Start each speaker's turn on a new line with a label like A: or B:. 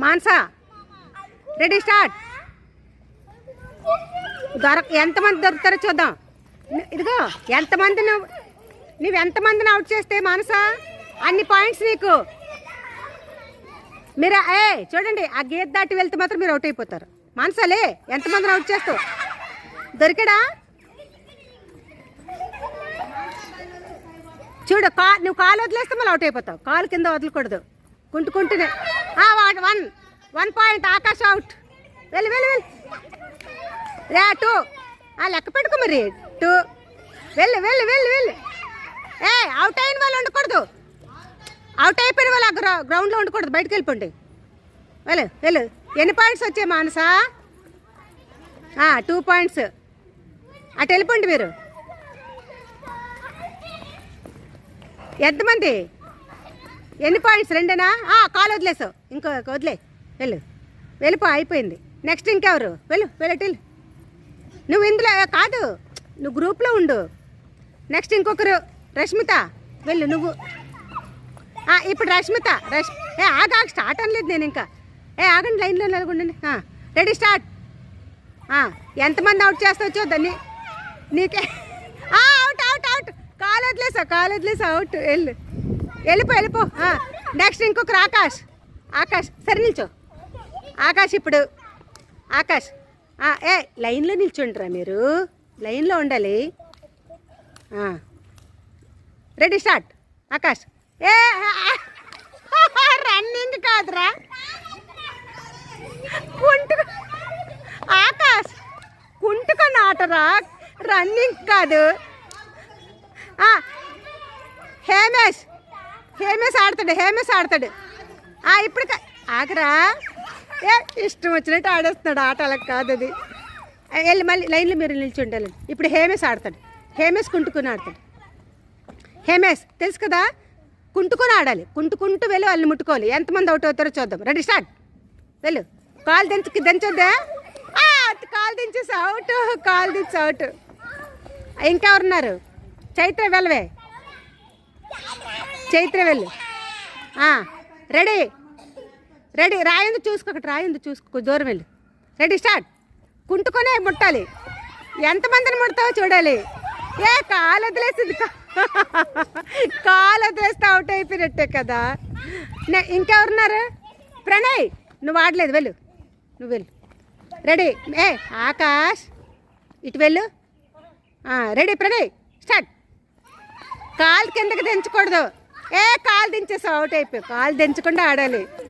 A: Mansa ready start. ఎంతమంది దొరుకుతారో చూద్దాం. ఇదిగో ఎంతమంది నువ్వు ఎంతమందిని అవుట్ చేస్తే మానసా అన్ని పాయింట్స్ నీకు. మీరు చూడండి, ఆ గేట్ దాటి వెళ్తే మాత్రం మీరు అవుట్ అయిపోతారు. మానసాలే ఎంతమందిని అవుట్ చేస్తావు? దొరికాడా? చూడు, నువ్వు కాలు వదిలేస్తే మళ్ళీ అవుట్ అయిపోతావు. కాలు కింద వదలకూడదు, కుంటుకుంటూనే. 1 పాయింట్. ఆకాష్ అవుట్. వెళ్ళి వెళ్ళి వెళ్ళి రే 2. లెక్క పెట్టుకో మరి 2. వెళ్ళి వెళ్ళి వెళ్ళి వెళ్ళి అవుట్ అయిన వాళ్ళు ఉండకూడదు. అవుట్ అయిపోయిన వాళ్ళు గ్రౌండ్లో ఉండకూడదు, బయటకు వెళ్ళిపోండి. వెళ్ళు వెళ్ళు. ఎన్ని పాయింట్స్ వచ్చాయి మానసా? 2 పాయింట్స్. అటు వెళ్ళిపోండి మీరు. ఎంతమంది? ఎన్ని పాయింట్స్? 2నా? కాలు వదిలేసావు, ఇంకో వదిలే. వెళ్ళు వెళ్ళిపో, అయిపోయింది. నెక్స్ట్ ఇంకెవరు? వెళ్ళు వెళ్ళి. నువ్వు ఇందులో కాదు, నువ్వు గ్రూప్లో ఉండు. నెక్స్ట్ ఇంకొకరు రష్మిత. వెళ్ళు నువ్వు. ఇప్పుడు రష్మిత. ఆగా స్టార్ట్ అనలేదు నేను ఇంకా. ఆగండి, లైన్లో నిలబడండి. Ready start. ఎంతమంది అవుట్ చేస్తావు చూద్దాన్ని. నీకే అవుట్ అవుట్ అవుట్. కాలు వదిలేసావు అవుట్. వెళ్ళిపో. నెక్స్ట్ ఇంకొకరు ఆకాష్. సరే నిల్చో ఆకాష్. ఇప్పుడు ఆకాష్ లైన్లో నిల్చుంటారా మీరు? లైన్లో ఉండాలి. Ready start. ఆకాష్ రన్నింగ్ కాదురా, ఆకాష్ కుంటుకొని ఆటరా, రన్నింగ్ కాదు. హేమేష్ ఆడతాడు. ఇప్పుడు ఆగరా. ఇష్టం వచ్చినట్టు ఆడేస్తున్నాడు ఆట. అలా కాదు అది. వెళ్ళి మళ్ళీ లైన్లో మీరు నిలిచి ఉండాలి. ఇప్పుడు హేమేష్ ఆడతాడు. హేమేష్ కుంటుకొని ఆడతాడు. హేమేష్ తెలుసు కదా, కుంటుకొని ఆడాలి. కుంటుకుంటూ వెళ్ళి వాళ్ళని ముట్టుకోవాలి. ఎంతమంది అవుట్ అవుతారో చూద్దాం. Ready start. వెళ్ళు. కాలు దించొద్దా? కాలు దించేసి అవుట్. కాలు దించి అవుట్. ఇంకెవరున్నారు? చైత్ర వెళ్ళవే. చైత్ర వెళ్ళు. రెడీ. రాయింది చూసుకో. దూరం వెళ్ళు. Ready start. కుంటుకొనే ముట్టాలి. ఎంతమందిని ముడతావో చూడాలి. కాలు వదిలేసింది. కాలు వదిలేస్తే అవుట్ అయిపోయినట్టే కదా. ఇంకెవరున్నారు? ప్రణయ్ నువ్వు ఆడలేదు, వెళ్ళు. నువ్వు వెళ్ళు. రెడీ. ఆకాష్ ఇటు వెళ్ళు. Ready Pranay start. కాలు కిందకి దించకూడదు. కాలు దించేసావు, అవుట్ అయిపోయావు. కాలు దించకుండా ఆడాలి.